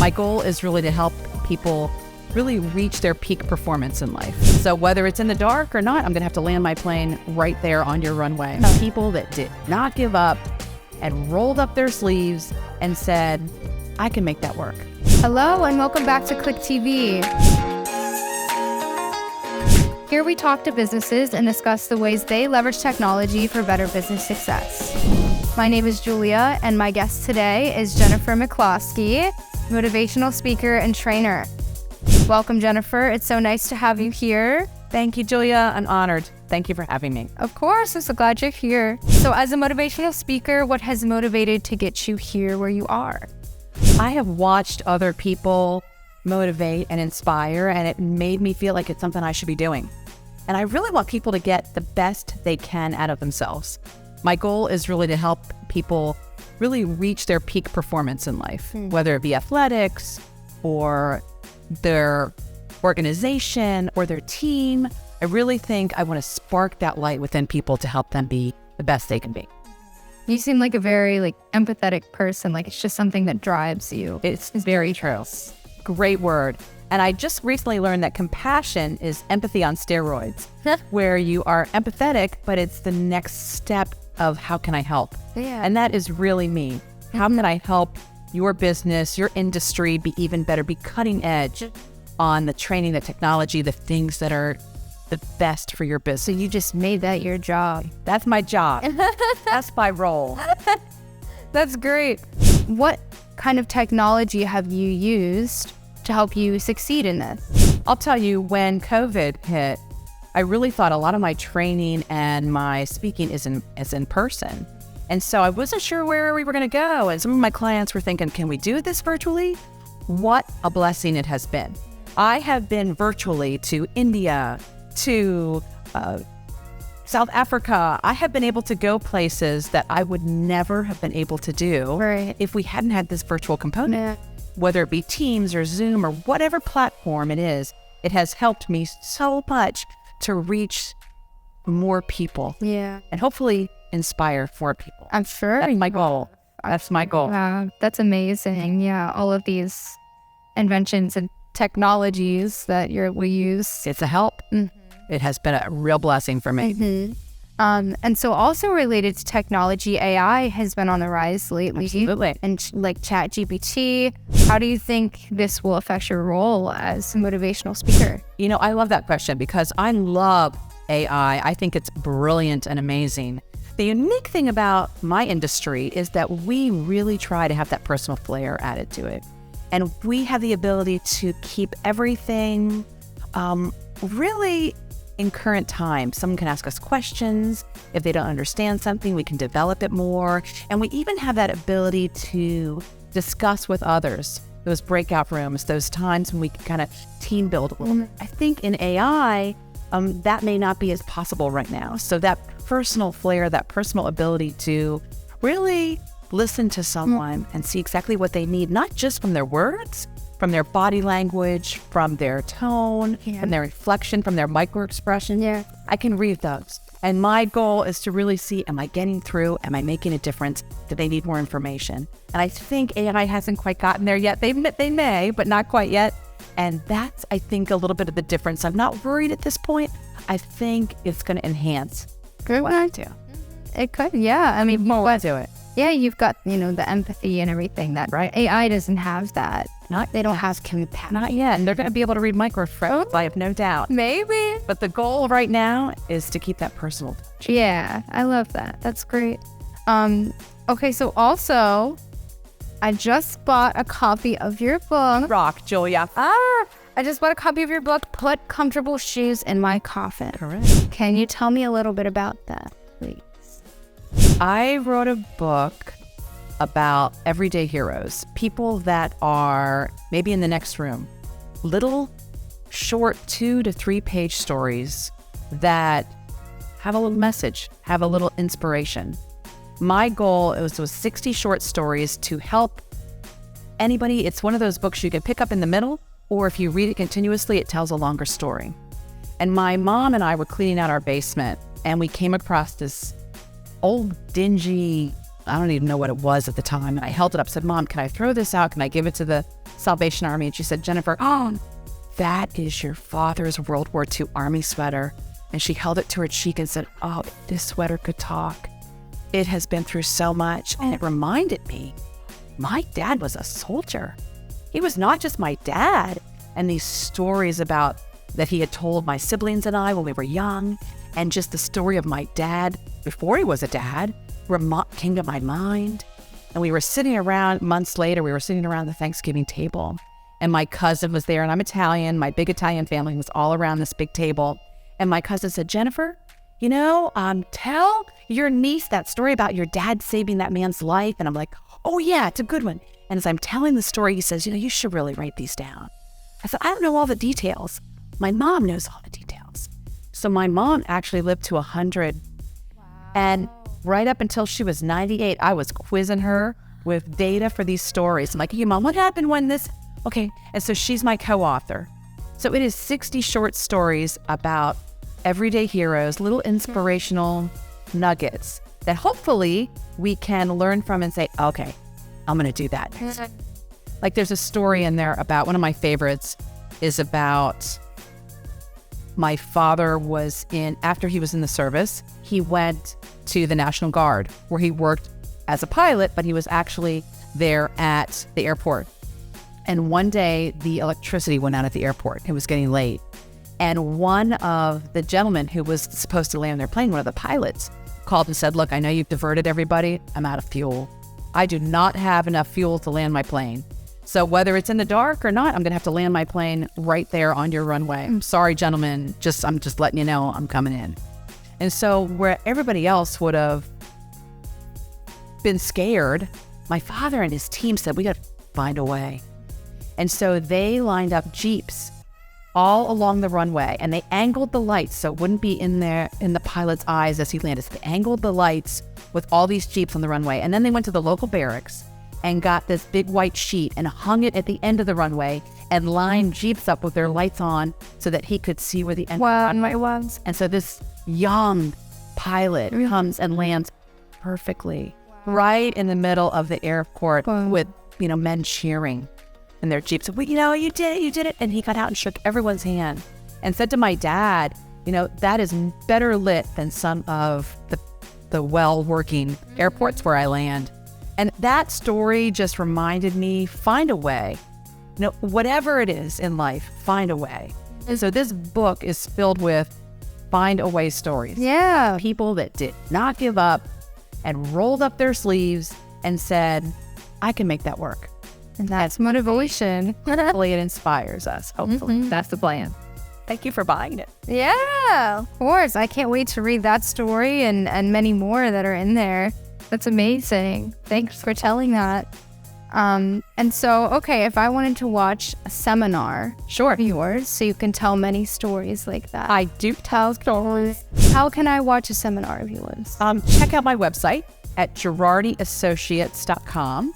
My goal is really to help people really reach their peak performance in life. So whether it's in the dark or not, I'm gonna have to land my plane right there on your runway. People that did not give up and rolled up their sleeves and said, I can make that work. Hello and welcome back to Klik TV. Here we talk to businesses and discuss the ways they leverage technology for better business success. My name is Julia and my guest today is Jennifer McCloskey, Motivational Speaker and Trainer. Welcome, Jennifer. It's so nice to have you here. Thank you, Julia. I'm honored. Thank you for having me. Of course. I'm so glad you're here. So as a motivational speaker, what has motivated to get you here where you are? I have watched other people motivate and inspire, and it made me feel like it's something I should be doing. And I really want people to get the best they can out of themselves. My goal is really to help people really reach their peak performance in life, whether it be athletics or their organization or their team. I really think I want to spark that light within people to help them be the best they can be. You seem like a very empathetic person. It's just something that drives you. It's very true. Great word. And I just recently learned that compassion is empathy on steroids, where you are empathetic, but it's the next step of how can I help? Yeah. And that is really me. How can I help your business, your industry be even better, be cutting edge on the training, the technology, the things that are the best for your business? So you just made that your job. That's my job. That's my role. That's great. What kind of technology have you used to help you succeed in this? I'll tell you, when COVID hit, I really thought a lot of my training and my speaking is in person. And so I wasn't sure where we were going to go. And some of my clients were thinking, can we do this virtually? What a blessing it has been. I have been virtually to India, to South Africa. I have been able to go places that I would never have been able to do if we hadn't had this virtual component. Whether it be Teams or Zoom or whatever platform it is, it has helped me so much to reach more people. Yeah. And hopefully inspire more people. I'm sure. That's my goal. That's my goal. Wow, that's amazing. Yeah, all of these inventions and technologies that we use. It's a help. It has been a real blessing for me. And so also related to technology, AI has been on the rise lately. Absolutely. And ChatGPT, how do you think this will affect your role as a motivational speaker? You know, I love that question because I love AI. I think it's brilliant and amazing. The unique thing about my industry is that we really try to have that personal flair added to it. And we have the ability to keep everything really in current time. Someone can ask us questions. If they don't understand something, we can develop it more. And we even have that ability to discuss with others, those breakout rooms, those times when we can kind of team build a little bit. I think in AI, that may not be as possible right now. So that personal flair, that personal ability to really listen to someone and see exactly what they need, not just from their words, from their body language, from their tone, from their inflection, from their micro expression. I can read those. And my goal is to really see, am I getting through? Am I making a difference? Do they need more information? And I think AI hasn't quite gotten there yet. They may, but not quite yet. And that's, I think, a little bit of the difference. I'm not worried at this point. I think it's going to enhance what I do. It could, yeah. I mean, more to it. Yeah, you've got, the empathy and everything that AI doesn't have that. They don't have compassion. Not yet. And they're going to be able to read microphones, I have no doubt. Maybe. But the goal right now is to keep that personal touch. Yeah, I love that. That's great. Okay, so also, I just bought a copy of your book. Rock, Julia. I just bought a copy of your book, Put Comfortable Shoes in My Coffin. Correct. Can you tell me a little bit about that, please? I wrote a book about everyday heroes, people that are maybe in the next room, little short 2 to 3 page stories that have a little message, have a little inspiration. My goal was 60 short stories to help anybody. It's one of those books you can pick up in the middle, or if you read it continuously, it tells a longer story. And my mom and I were cleaning out our basement, and we came across this old dingy, I don't even know what it was at the time. And I held it up, said, "Mom, can I throw this out? Can I give it to the Salvation Army. And she said, Jennifer, oh, that is your father's World War II Army sweater. And she held it to her cheek and said, oh, this sweater could talk. It has been through so much. And it reminded me, my dad was a soldier. He was not just my dad. And these stories about that he had told my siblings and I when we were young, and just the story of my dad before he was a dad came to my mind. And we were sitting around, months later, we were sitting around the Thanksgiving table, and my cousin was there, and I'm Italian. My big Italian family was all around this big table. And my cousin said, Jennifer, tell your niece that story about your dad saving that man's life. And I'm like, oh yeah, it's a good one. And as I'm telling the story, he says, you should really write these down. I said, I don't know all the details. My mom knows all the details. So my mom actually lived to 100. Wow. And right up until she was 98, I was quizzing her with data for these stories. I'm like, hey, Mom, what happened when this? Okay. And so she's my co-author. So it is 60 short stories about everyday heroes, little inspirational nuggets that hopefully we can learn from and say, okay, I'm going to do that. Like there's a story in there about, one of my favorites is about my father after he was in the service, he went to the National Guard where he worked as a pilot, but he was actually there at the airport. And one day the electricity went out at the airport. It was getting late. And one of the gentlemen who was supposed to land their plane, one of the pilots, called and said, look, I know you've diverted everybody. I'm out of fuel. I do not have enough fuel to land my plane. So whether it's in the dark or not, I'm going to have to land my plane right there on your runway. I'm sorry, gentlemen. I'm just letting you know I'm coming in. And so where everybody else would have been scared, my father and his team said, we got to find a way. And so they lined up Jeeps all along the runway, and they angled the lights so it wouldn't be in the pilot's eyes as he landed. So they angled the lights with all these Jeeps on the runway. And then they went to the local barracks and got this big white sheet and hung it at the end of the runway and lined Jeeps up with their lights on so that he could see where the end of the runway was. And so this young pilot comes and lands perfectly right in the middle of the airport with, men cheering in their Jeeps. You did it. And he got out and shook everyone's hand and said to my dad, that is better lit than some of the well-working airports where I land. And that story just reminded me, find a way. Whatever it is in life, find a way. And so this book is filled with find a way stories. Yeah. People that did not give up and rolled up their sleeves and said, I can make that work. And that's motivation. Hopefully it inspires us. Hopefully. That's the plan. Thank you for buying it. Yeah, of course. I can't wait to read that story and many more that are in there. That's amazing. Thanks for telling that. And so, okay, if I wanted to watch a seminar of yours, so you can tell many stories like that. I do tell stories. How can I watch a seminar of yours? Check out my website at girardyassociates.com.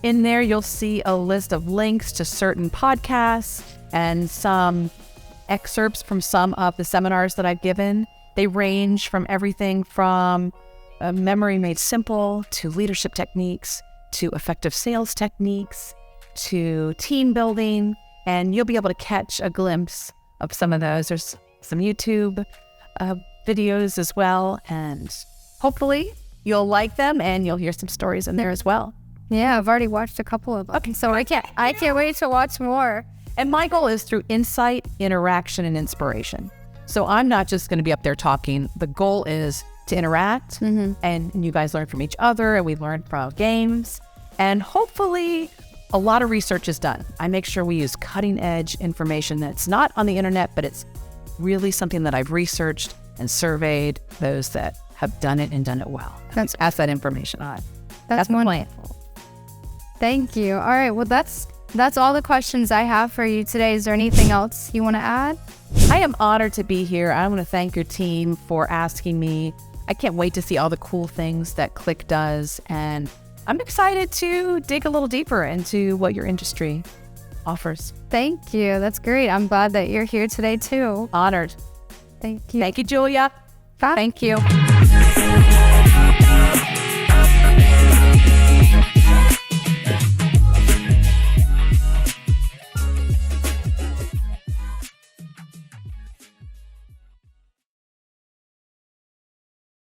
In there, you'll see a list of links to certain podcasts and some excerpts from some of the seminars that I've given. They range from everything from memory made simple to leadership techniques to effective sales techniques to team building, and you'll be able to catch a glimpse of some of those. There's some YouTube videos as well, and hopefully you'll like them and you'll hear some stories in there as well. Yeah, I've already watched a couple of them. Okay, so I can't wait to watch more. And my goal is through insight, interaction, and inspiration. So I'm not just going to be up there talking. The goal is to interact, and you guys learn from each other, and we learn from games. And hopefully a lot of research is done. I make sure we use cutting edge information that's not on the internet, but it's really something that I've researched and surveyed those that have done it and done it well. Let's pass that information on. That's wonderful. Thank you. All right. Well, that's all the questions I have for you today. Is there anything else you want to add? I am honored to be here. I want to thank your team for asking me. I can't wait to see all the cool things that Klik does. And I'm excited to dig a little deeper into what your industry offers. Thank you. That's great. I'm glad that you're here today too. Honored. Thank you. Thank you, Julia. Bye. Thank you.